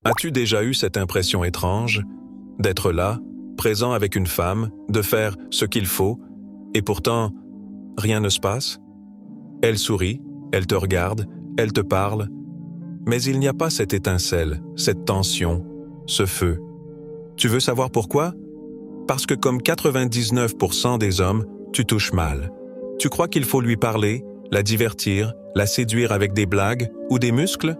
As-tu déjà eu cette impression étrange d'être là, présent avec une femme, de faire ce qu'il faut, et pourtant, rien ne se passe? Elle sourit, elle te regarde, elle te parle, mais il n'y a pas cette étincelle, cette tension, ce feu. Tu veux savoir pourquoi? Parce que comme 99% des hommes, tu touches mal. Tu crois qu'il faut lui parler, la divertir, la séduire avec des blagues ou des muscles?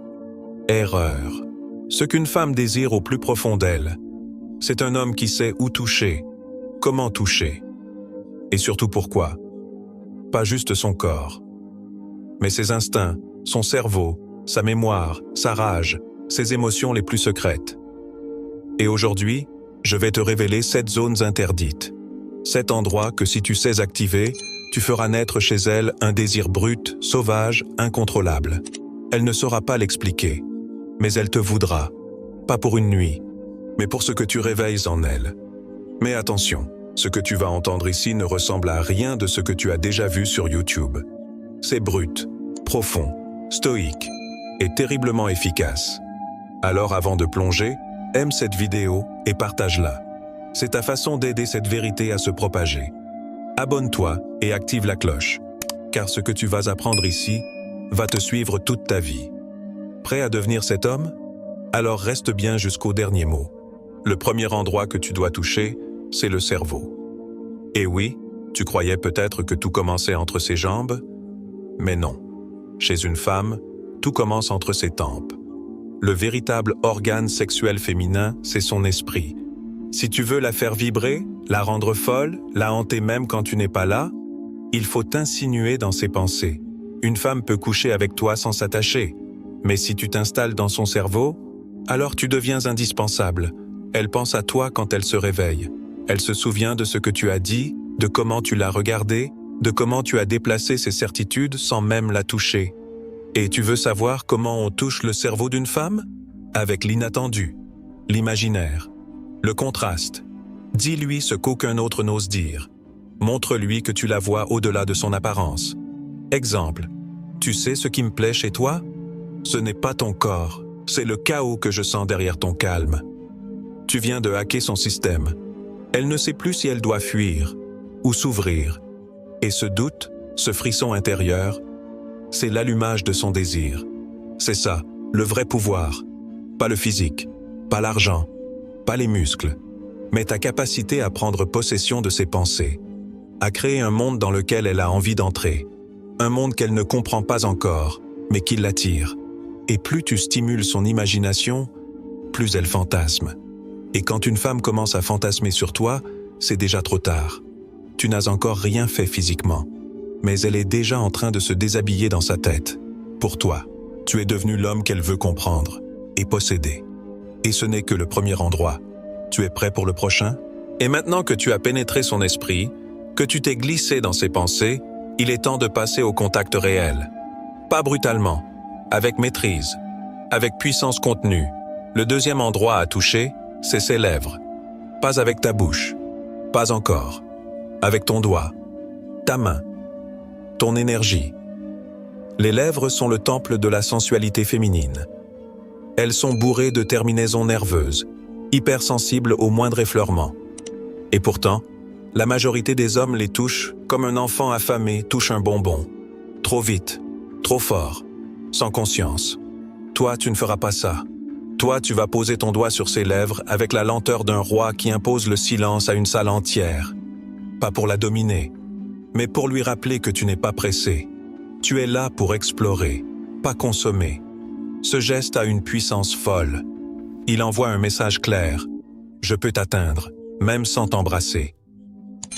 Erreur. Ce qu'une femme désire au plus profond d'elle, c'est un homme qui sait où toucher, comment toucher, et surtout pourquoi. Pas juste son corps, mais ses instincts, son cerveau, sa mémoire, sa rage, ses émotions les plus secrètes. Et aujourd'hui, je vais te révéler 7 zones interdites. 7 endroits que si tu sais activer, tu feras naître chez elle un désir brut, sauvage, incontrôlable. Elle ne saura pas l'expliquer, mais elle te voudra, pas pour une nuit, mais pour ce que tu réveilles en elle. Mais attention, ce que tu vas entendre ici ne ressemble à rien de ce que tu as déjà vu sur YouTube. C'est brut, profond, stoïque et terriblement efficace. Alors avant de plonger, aime cette vidéo et partage-la. C'est ta façon d'aider cette vérité à se propager. Abonne-toi et active la cloche, car ce que tu vas apprendre ici va te suivre toute ta vie. Prêt à devenir cet homme? Alors reste bien jusqu'au dernier mot. Le premier endroit que tu dois toucher, c'est le cerveau. Et oui, tu croyais peut-être que tout commençait entre ses jambes, mais non. Chez une femme, tout commence entre ses tempes. Le véritable organe sexuel féminin, c'est son esprit. Si tu veux la faire vibrer, la rendre folle, la hanter même quand tu n'es pas là, il faut t'insinuer dans ses pensées. Une femme peut coucher avec toi sans s'attacher, mais si tu t'installes dans son cerveau, alors tu deviens indispensable. Elle pense à toi quand elle se réveille. Elle se souvient de ce que tu as dit, de comment tu l'as regardé, de comment tu as déplacé ses certitudes sans même la toucher. Et tu veux savoir comment on touche le cerveau d'une femme? Avec l'inattendu, l'imaginaire, le contraste. Dis-lui ce qu'aucun autre n'ose dire. Montre-lui que tu la vois au-delà de son apparence. Exemple, tu sais ce qui me plaît chez toi? Ce n'est pas ton corps, c'est le chaos que je sens derrière ton calme. Tu viens de hacker son système. Elle ne sait plus si elle doit fuir ou s'ouvrir. Et ce doute, ce frisson intérieur, c'est l'allumage de son désir. C'est ça, le vrai pouvoir. Pas le physique, pas l'argent, pas les muscles, mais ta capacité à prendre possession de ses pensées, à créer un monde dans lequel elle a envie d'entrer, un monde qu'elle ne comprend pas encore, mais qui l'attire. Et plus tu stimules son imagination, plus elle fantasme. Et quand une femme commence à fantasmer sur toi, c'est déjà trop tard. Tu n'as encore rien fait physiquement, mais elle est déjà en train de se déshabiller dans sa tête. Pour toi, tu es devenu l'homme qu'elle veut comprendre et posséder. Et ce n'est que le premier endroit. Tu es prêt pour le prochain? Et maintenant que tu as pénétré son esprit, que tu t'es glissé dans ses pensées, il est temps de passer au contact réel. Pas brutalement, avec maîtrise, avec puissance contenue. Le deuxième endroit à toucher, c'est ses lèvres. Pas avec ta bouche, pas encore. Avec ton doigt, ta main, ton énergie. Les lèvres sont le temple de la sensualité féminine. Elles sont bourrées de terminaisons nerveuses, hypersensibles au moindre effleurement. Et pourtant, la majorité des hommes les touchent comme un enfant affamé touche un bonbon. Trop vite, trop fort, sans conscience. Toi, tu ne feras pas ça. Toi, tu vas poser ton doigt sur ses lèvres avec la lenteur d'un roi qui impose le silence à une salle entière. Pas pour la dominer, mais pour lui rappeler que tu n'es pas pressé. Tu es là pour explorer, pas consommer. Ce geste a une puissance folle. Il envoie un message clair. Je peux t'atteindre, même sans t'embrasser.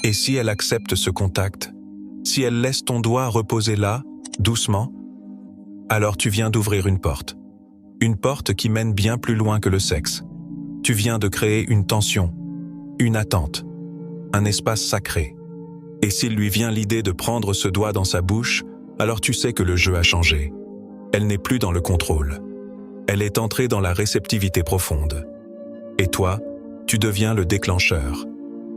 Et si elle accepte ce contact, si elle laisse ton doigt reposer là, doucement, alors tu viens d'ouvrir une porte. Une porte qui mène bien plus loin que le sexe. Tu viens de créer une tension, une attente, un espace sacré. Et s'il lui vient l'idée de prendre ce doigt dans sa bouche, alors tu sais que le jeu a changé. Elle n'est plus dans le contrôle. Elle est entrée dans la réceptivité profonde. Et toi, tu deviens le déclencheur,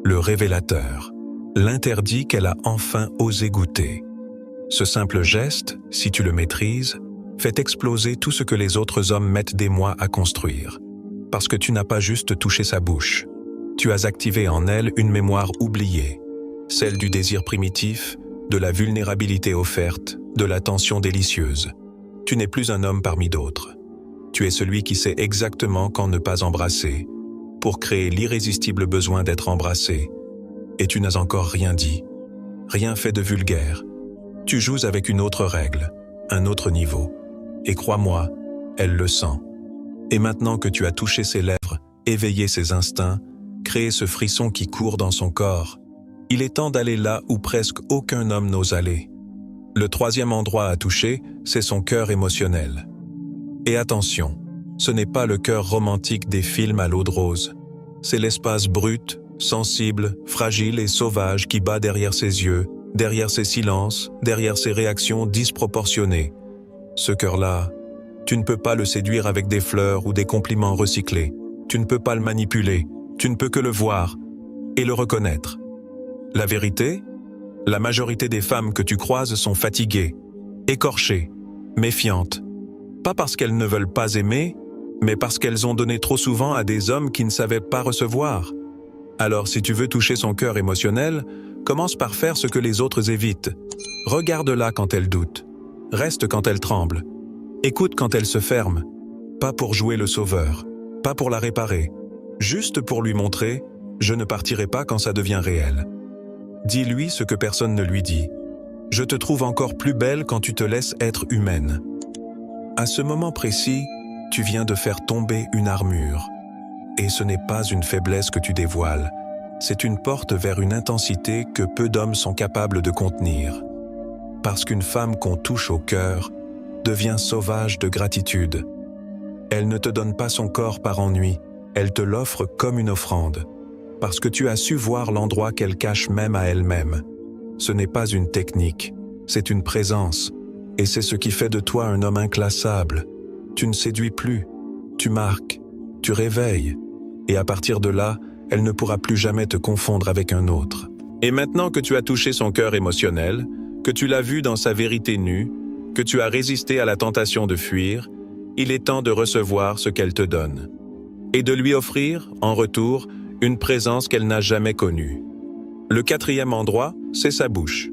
le révélateur, l'interdit qu'elle a enfin osé goûter. Ce simple geste, si tu le maîtrises, fait exploser tout ce que les autres hommes mettent des mois à construire. parce que tu n'as pas juste touché sa bouche. Tu as activé en elle une mémoire oubliée, celle du désir primitif, de la vulnérabilité offerte, de l'attention délicieuse. Tu n'es plus un homme parmi d'autres. Tu es celui qui sait exactement quand ne pas embrasser, pour créer l'irrésistible besoin d'être embrassé. Et tu n'as encore rien dit, rien fait de vulgaire. Tu joues avec une autre règle, un autre niveau. Et crois-moi, elle le sent. Et maintenant que tu as touché ses lèvres, éveillé ses instincts, créé ce frisson qui court dans son corps, il est temps d'aller là où presque aucun homme n'ose aller. Le troisième endroit à toucher, c'est son cœur émotionnel. Et attention, ce n'est pas le cœur romantique des films à l'eau de rose. C'est l'espace brut, sensible, fragile et sauvage qui bat derrière ses yeux, derrière ses silences, derrière ses réactions disproportionnées. Ce cœur-là, tu ne peux pas le séduire avec des fleurs ou des compliments recyclés. Tu ne peux pas le manipuler, tu ne peux que le voir et le reconnaître. La vérité, la majorité des femmes que tu croises sont fatiguées, écorchées, méfiantes. Pas parce qu'elles ne veulent pas aimer, mais parce qu'elles ont donné trop souvent à des hommes qui ne savaient pas recevoir. Alors si tu veux toucher son cœur émotionnel, commence par faire ce que les autres évitent. Regarde-la quand elle doute. Reste quand elle tremble. Écoute quand elle se ferme. Pas pour jouer le sauveur, pas pour la réparer. Juste pour lui montrer « je ne partirai pas quand ça devient réel ». Dis-lui ce que personne ne lui dit. Je te trouve encore plus belle quand tu te laisses être humaine. À ce moment précis, tu viens de faire tomber une armure. Et ce n'est pas une faiblesse que tu dévoiles, c'est une porte vers une intensité que peu d'hommes sont capables de contenir. Parce qu'une femme qu'on touche au cœur devient sauvage de gratitude. Elle ne te donne pas son corps par ennui, elle te l'offre comme une offrande. Parce que tu as su voir l'endroit qu'elle cache même à elle-même. Ce n'est pas une technique, c'est une présence. Et c'est ce qui fait de toi un homme inclassable. Tu ne séduis plus, tu marques, tu réveilles. Et à partir de là, elle ne pourra plus jamais te confondre avec un autre. Et maintenant que tu as touché son cœur émotionnel, que tu l'as vu dans sa vérité nue, que tu as résisté à la tentation de fuir, il est temps de recevoir ce qu'elle te donne. Et de lui offrir, en retour, une présence qu'elle n'a jamais connue. Le quatrième endroit, c'est sa bouche.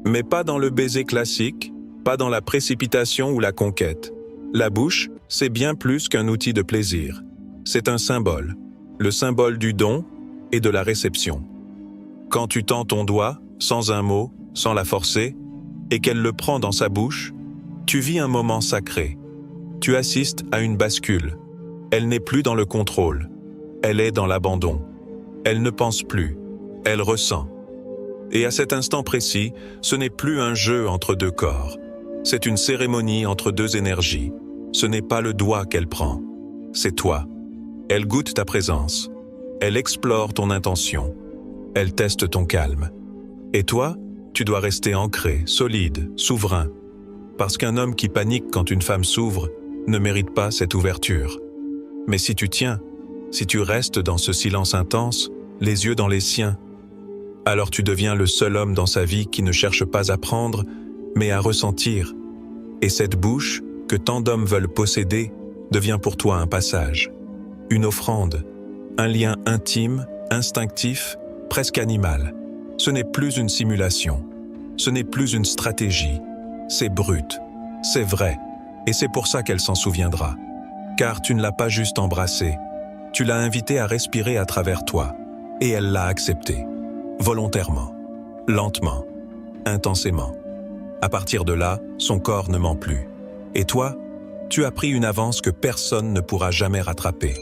Mais pas dans le baiser classique, pas dans la précipitation ou la conquête. La bouche, c'est bien plus qu'un outil de plaisir. C'est un symbole, le symbole du don et de la réception. Quand tu tends ton doigt, sans un mot, sans la forcer, et qu'elle le prend dans sa bouche, tu vis un moment sacré. Tu assistes à une bascule. Elle n'est plus dans le contrôle. Elle est dans l'abandon. Elle ne pense plus. Elle ressent. Et à cet instant précis, ce n'est plus un jeu entre deux corps. C'est une cérémonie entre deux énergies. Ce n'est pas le doigt qu'elle prend. C'est toi. Elle goûte ta présence. Elle explore ton intention. Elle teste ton calme. Et toi, tu dois rester ancré, solide, souverain. Parce qu'un homme qui panique quand une femme s'ouvre ne mérite pas cette ouverture. Mais si tu tiens, si tu restes dans ce silence intense, les yeux dans les siens, alors tu deviens le seul homme dans sa vie qui ne cherche pas à prendre, mais à ressentir. Et cette bouche, que tant d'hommes veulent posséder, devient pour toi un passage, une offrande, un lien intime, instinctif, presque animal. Ce n'est plus une simulation, ce n'est plus une stratégie, c'est brut, c'est vrai, et c'est pour ça qu'elle s'en souviendra. Car tu ne l'as pas juste embrassée, tu l'as invitée à respirer à travers toi, et elle l'a accepté, volontairement, lentement, intensément. À partir de là, son corps ne ment plus. Et toi, tu as pris une avance que personne ne pourra jamais rattraper.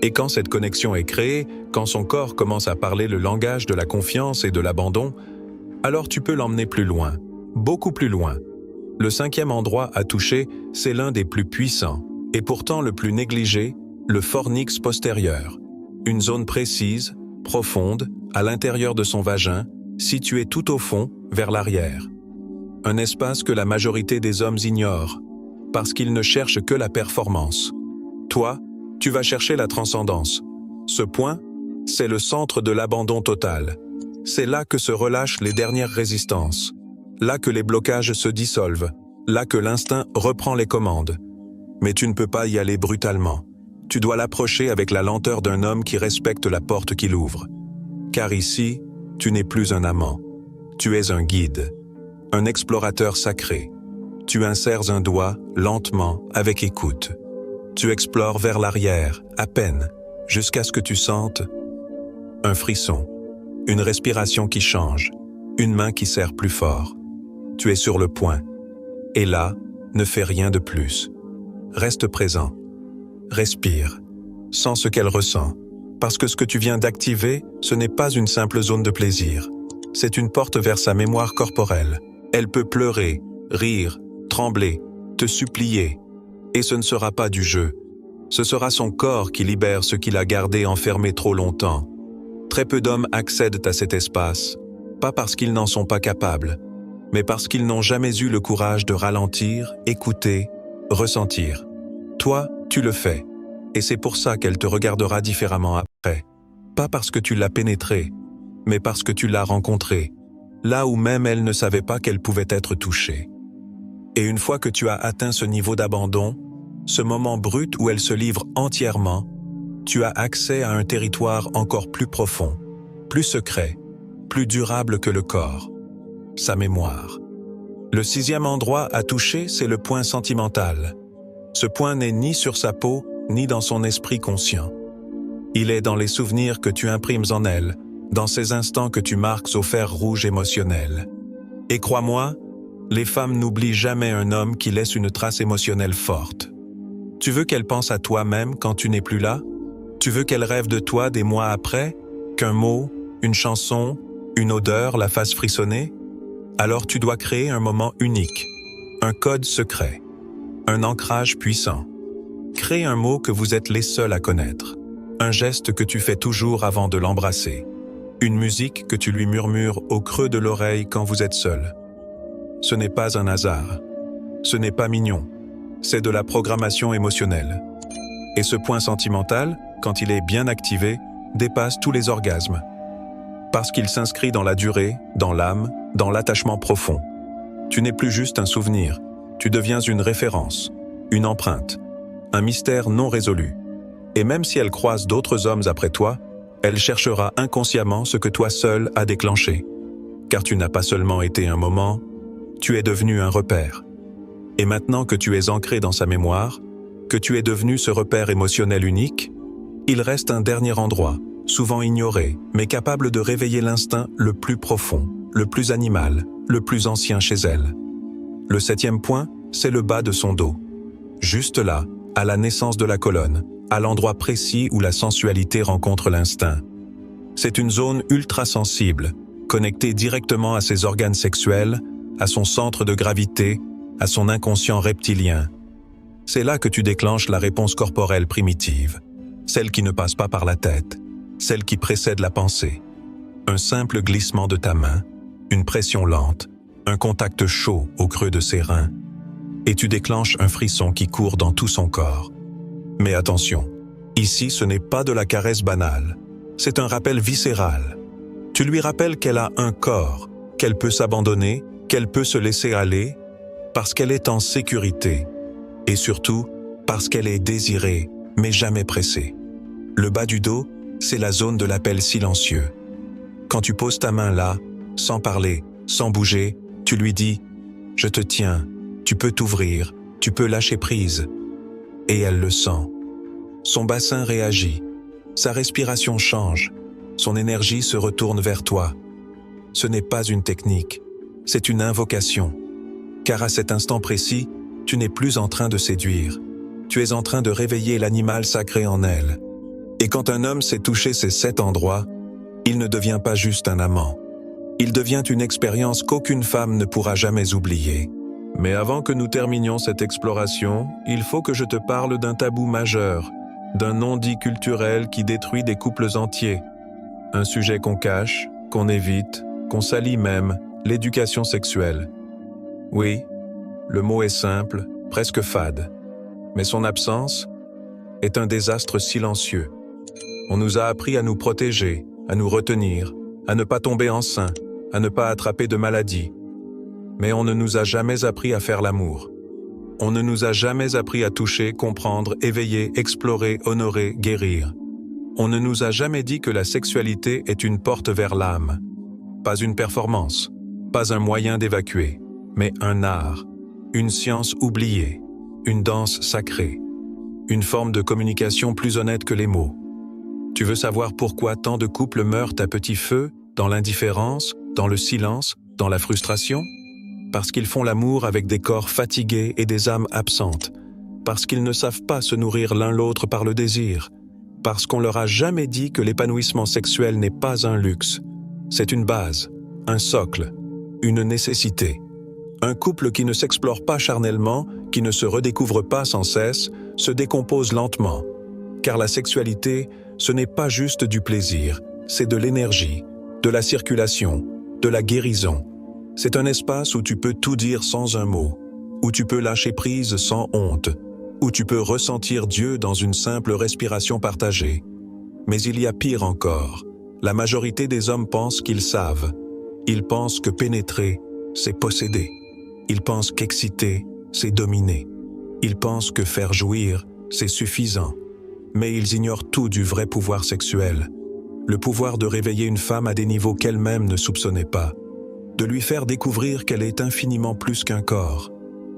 Et quand cette connexion est créée, quand son corps commence à parler le langage de la confiance et de l'abandon, alors tu peux l'emmener plus loin, beaucoup plus loin. Le cinquième endroit à toucher, c'est l'un des plus puissants, et pourtant le plus négligé, le fornix postérieur. Une zone précise, profonde, à l'intérieur de son vagin, située tout au fond, vers l'arrière. Un espace que la majorité des hommes ignorent, parce qu'ils ne cherchent que la performance. Toi, tu vas chercher la transcendance. Ce point, c'est le centre de l'abandon total. C'est là que se relâchent les dernières résistances. Là que les blocages se dissolvent. Là que l'instinct reprend les commandes. Mais tu ne peux pas y aller brutalement. tu dois l'approcher avec la lenteur d'un homme qui respecte la porte qu'il ouvre. Car ici, tu n'es plus un amant. Tu es un guide, un explorateur sacré. Tu insères un doigt, lentement, avec écoute. Tu explores vers l'arrière, à peine, jusqu'à ce que tu sentes un frisson, une respiration qui change, une main qui serre plus fort. Tu es sur le point. Et là, ne fais rien de plus. Reste présent. Respire. Sens ce qu'elle ressent. Parce que ce que tu viens d'activer, ce n'est pas une simple zone de plaisir. C'est une porte vers sa mémoire corporelle. Elle peut pleurer, rire, trembler, te supplier. Et ce ne sera pas du jeu. Ce sera son corps qui libère ce qu'il a gardé enfermé trop longtemps. Très peu d'hommes accèdent à cet espace, pas parce qu'ils n'en sont pas capables, mais parce qu'ils n'ont jamais eu le courage de ralentir, écouter, ressentir. Toi, tu le fais, et c'est pour ça qu'elle te regardera différemment après. Pas parce que tu l'as pénétrée, mais parce que tu l'as rencontrée, là où même elle ne savait pas qu'elle pouvait être touchée. Et une fois que tu as atteint ce niveau d'abandon, ce moment brut où elle se livre entièrement, tu as accès à un territoire encore plus profond, plus secret, plus durable que le corps, sa mémoire. Le 6e endroit à toucher, c'est le point sentimental. Ce point n'est ni sur sa peau, ni dans son esprit conscient. Il est dans les souvenirs que tu imprimes en elle, dans ces instants que tu marques au fer rouge émotionnel. Et crois-moi, les femmes n'oublient jamais un homme qui laisse une trace émotionnelle forte. Tu veux qu'elle pense à toi-même quand tu n'es plus là? Tu veux qu'elle rêve de toi des mois après, qu'un mot, une chanson, une odeur la fasse frissonner? Alors tu dois créer un moment unique, un code secret, un ancrage puissant. Crée un mot que vous êtes les seuls à connaître, un geste que tu fais toujours avant de l'embrasser, une musique que tu lui murmures au creux de l'oreille quand vous êtes seuls. Ce n'est pas un hasard, ce n'est pas mignon, c'est de la programmation émotionnelle. Et ce point sentimental, quand il est bien activé, dépasse tous les orgasmes. Parce qu'il s'inscrit dans la durée, dans l'âme, dans l'attachement profond. Tu n'es plus juste un souvenir, tu deviens une référence, une empreinte, un mystère non résolu. Et même si elle croise d'autres hommes après toi, elle cherchera inconsciemment ce que toi seul as déclenché. Car tu n'as pas seulement été un moment, tu es devenu un repère. Et maintenant que tu es ancré dans sa mémoire, que tu es devenu ce repère émotionnel unique, il reste un dernier endroit, souvent ignoré, mais capable de réveiller l'instinct le plus profond, le plus animal, le plus ancien chez elle. Le 7e point, c'est le bas de son dos. Juste là, à la naissance de la colonne, à l'endroit précis où la sensualité rencontre l'instinct. C'est une zone ultra sensible, connectée directement à ses organes sexuels, à son centre de gravité, à son inconscient reptilien. C'est là que tu déclenches la réponse corporelle primitive, celle qui ne passe pas par la tête, celle qui précède la pensée. Un simple glissement de ta main, une pression lente, un contact chaud au creux de ses reins, et tu déclenches un frisson qui court dans tout son corps. Mais attention, ici ce n'est pas de la caresse banale, c'est un rappel viscéral. Tu lui rappelles qu'elle a un corps, qu'elle peut s'abandonner, qu'elle peut se laisser aller, parce qu'elle est en sécurité, et surtout parce qu'elle est désirée, mais jamais pressée. Le bas du dos, c'est la zone de l'appel silencieux. Quand tu poses ta main là, sans parler, sans bouger, tu lui dis « Je te tiens, tu peux t'ouvrir, tu peux lâcher prise ». Et elle le sent. Son bassin réagit, sa respiration change, son énergie se retourne vers toi. Ce n'est pas une technique, c'est une invocation. Car à cet instant précis, tu n'es plus en train de séduire. Tu es en train de réveiller l'animal sacré en elle. Et quand un homme sait toucher ces 7 endroits, il ne devient pas juste un amant. Il devient une expérience qu'aucune femme ne pourra jamais oublier. Mais avant que nous terminions cette exploration, il faut que je te parle d'un tabou majeur, d'un non-dit culturel qui détruit des couples entiers. Un sujet qu'on cache, qu'on évite, qu'on salit même, l'éducation sexuelle. Oui, le mot est simple, presque fade, mais son absence est un désastre silencieux. On nous a appris à nous protéger, à nous retenir, à ne pas tomber enceint, à ne pas attraper de maladies. Mais on ne nous a jamais appris à faire l'amour. On ne nous a jamais appris à toucher, comprendre, éveiller, explorer, honorer, guérir. On ne nous a jamais dit que la sexualité est une porte vers l'âme. Pas une performance, pas un moyen d'évacuer, mais un art, une science oubliée, une danse sacrée, une forme de communication plus honnête que les mots. Tu veux savoir pourquoi tant de couples meurent à petit feu, dans l'indifférence, dans le silence, dans la frustration ? Parce qu'ils font l'amour avec des corps fatigués et des âmes absentes, parce qu'ils ne savent pas se nourrir l'un l'autre par le désir, parce qu'on leur a jamais dit que l'épanouissement sexuel n'est pas un luxe, c'est une base, un socle, une nécessité. Un couple qui ne s'explore pas charnellement, qui ne se redécouvre pas sans cesse, se décompose lentement. Car la sexualité, ce n'est pas juste du plaisir, c'est de l'énergie, de la circulation, de la guérison. C'est un espace où tu peux tout dire sans un mot, où tu peux lâcher prise sans honte, où tu peux ressentir Dieu dans une simple respiration partagée. Mais il y a pire encore. La majorité des hommes pensent qu'ils savent. Ils pensent que pénétrer, c'est posséder. Ils pensent qu'exciter, c'est dominer. Ils pensent que faire jouir, c'est suffisant. Mais ils ignorent tout du vrai pouvoir sexuel. Le pouvoir de réveiller une femme à des niveaux qu'elle-même ne soupçonnait pas. De lui faire découvrir qu'elle est infiniment plus qu'un corps,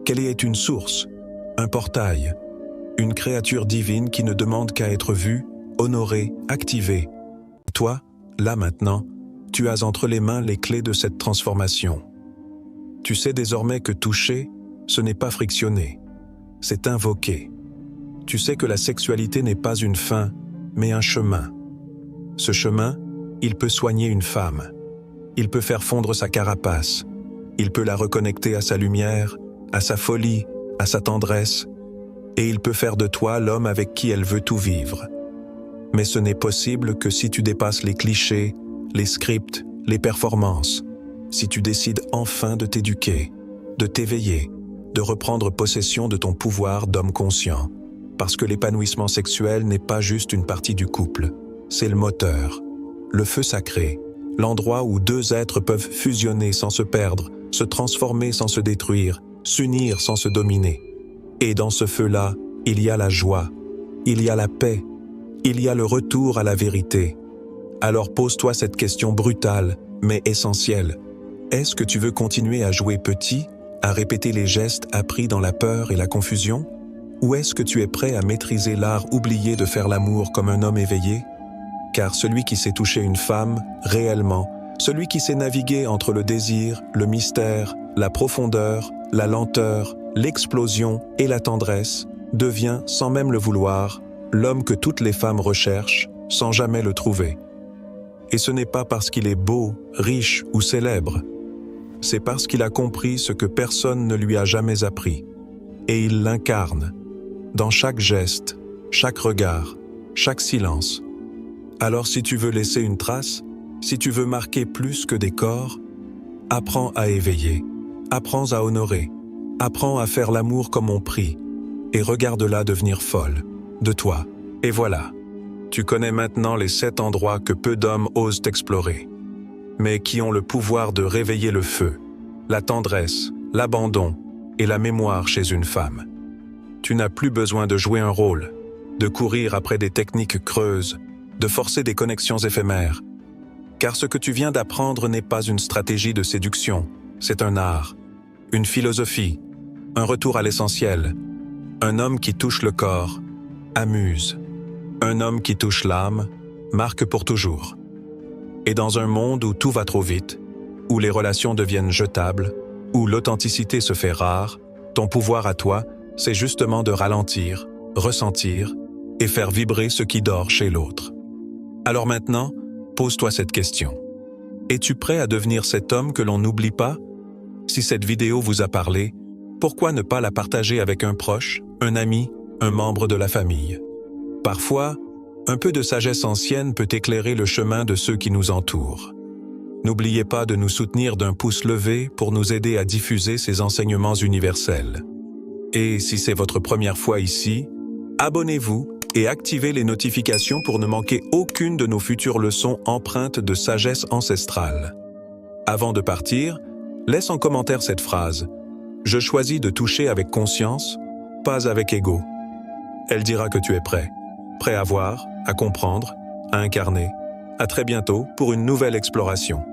qu'elle est une source, un portail, une créature divine qui ne demande qu'à être vue, honorée, activée. Toi, là maintenant, tu as entre les mains les clés de cette transformation. Tu sais désormais que toucher, ce n'est pas frictionner, c'est invoquer. Tu sais que la sexualité n'est pas une fin, mais un chemin. Ce chemin, il peut soigner une femme. Il peut faire fondre sa carapace. Il peut la reconnecter à sa lumière, à sa folie, à sa tendresse. Et il peut faire de toi l'homme avec qui elle veut tout vivre. Mais ce n'est possible que si tu dépasses les clichés, les scripts, les performances. Si tu décides enfin de t'éduquer, de t'éveiller, de reprendre possession de ton pouvoir d'homme conscient. Parce que l'épanouissement sexuel n'est pas juste une partie du couple. C'est le moteur, le feu sacré. L'endroit où deux êtres peuvent fusionner sans se perdre, se transformer sans se détruire, s'unir sans se dominer. Et dans ce feu-là, il y a la joie, il y a la paix, il y a le retour à la vérité. Alors pose-toi cette question brutale, mais essentielle. Est-ce que tu veux continuer à jouer petit, à répéter les gestes appris dans la peur et la confusion ? Ou est-ce que tu es prêt à maîtriser l'art oublié de faire l'amour comme un homme éveillé ? Car celui qui sait toucher une femme, réellement, celui qui sait naviguer entre le désir, le mystère, la profondeur, la lenteur, l'explosion et la tendresse, devient, sans même le vouloir, l'homme que toutes les femmes recherchent, sans jamais le trouver. Et ce n'est pas parce qu'il est beau, riche ou célèbre. C'est parce qu'il a compris ce que personne ne lui a jamais appris. Et il l'incarne, dans chaque geste, chaque regard, chaque silence. Alors si tu veux laisser une trace, si tu veux marquer plus que des corps, apprends à éveiller, apprends à honorer, apprends à faire l'amour comme on prie, et regarde-la devenir folle, de toi. Et voilà, tu connais maintenant les 7 endroits que peu d'hommes osent explorer, mais qui ont le pouvoir de réveiller le feu, la tendresse, l'abandon et la mémoire chez une femme. Tu n'as plus besoin de jouer un rôle, de courir après des techniques creuses, de forcer des connexions éphémères. Car ce que tu viens d'apprendre n'est pas une stratégie de séduction, c'est un art, une philosophie, un retour à l'essentiel. Un homme qui touche le corps, amuse. Un homme qui touche l'âme, marque pour toujours. Et dans un monde où tout va trop vite, où les relations deviennent jetables, où l'authenticité se fait rare, ton pouvoir à toi, c'est justement de ralentir, ressentir et faire vibrer ce qui dort chez l'autre. Alors maintenant, pose-toi cette question. Es-tu prêt à devenir cet homme que l'on n'oublie pas ? Si cette vidéo vous a parlé, pourquoi ne pas la partager avec un proche, un ami, un membre de la famille ? Parfois, un peu de sagesse ancienne peut éclairer le chemin de ceux qui nous entourent. N'oubliez pas de nous soutenir d'un pouce levé pour nous aider à diffuser ces enseignements universels. Et si c'est votre première fois ici, abonnez-vous et activez les notifications pour ne manquer aucune de nos futures leçons empreintes de sagesse ancestrale. Avant de partir, laisse en commentaire cette phrase. Je choisis de toucher avec conscience, pas avec ego. Elle dira que tu es prêt. Prêt à voir, à comprendre, à incarner. À très bientôt pour une nouvelle exploration.